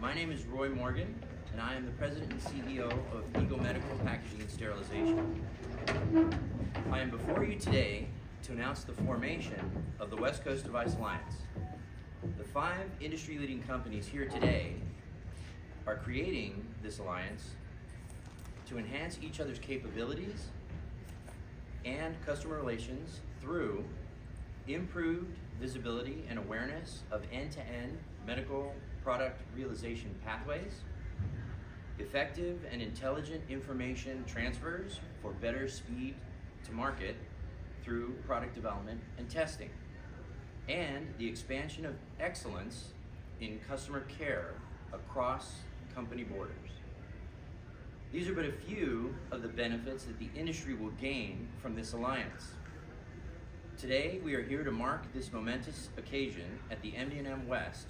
My name is Roy Morgan, and I am the President and CEO of Eagle Medical Packaging and Sterilization. I am before you today to announce the formation of the Westcoast Device Alliance. The 5 industry-leading companies here today are creating this alliance to enhance each other's capabilities and customer relations through improved visibility and awareness of end-to-end medical product realization pathways, effective and intelligent information transfers for better speed to market through product development and testing, and the expansion of excellence in customer care across company borders. These are but a few of the benefits that the industry will gain from this alliance. Today, we are here to mark this momentous occasion at the MD&M West,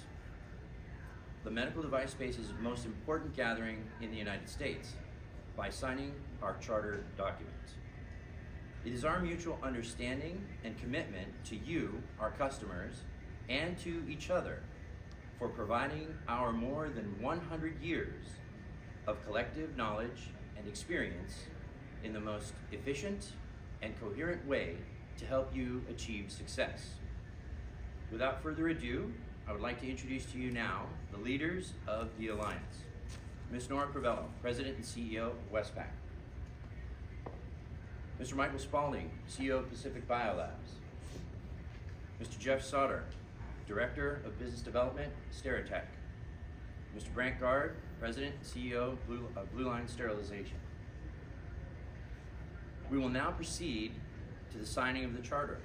the medical device space's most important gathering in the United States, by signing our charter documents. It is our mutual understanding and commitment to you, our customers, and to each other for providing our more than 100 years of collective knowledge and experience in the most efficient and coherent way to help you achieve success. Without further ado, I would like to introduce to you now the leaders of the Alliance. Ms. Nora Crivello, President and CEO of WESTPAK. Mr. Michael Spalding, CEO of Pacific BioLabs. Mr. Jeff Sauter, Director of Business Development, Steri-Tek. Mr. Brant Gard, President and CEO of Blue Line Sterilization. We will now proceed to the signing of the charter.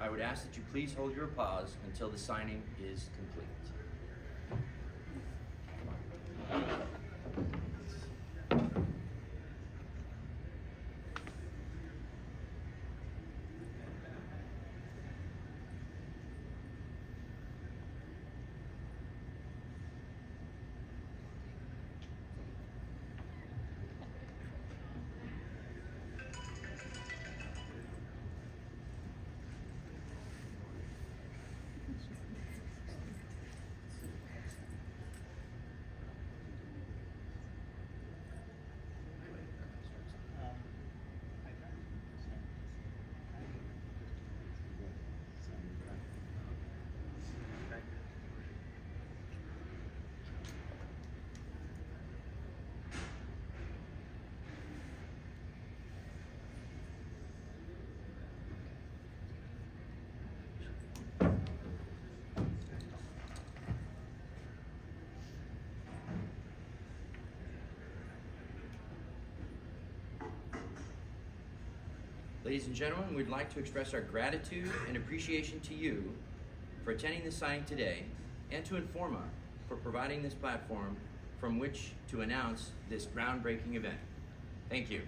I would ask that you please hold your applause until the signing is complete. Ladies and gentlemen, we'd like to express our gratitude and appreciation to you for attending this signing today, and to Informa for providing this platform from which to announce this groundbreaking event. Thank you.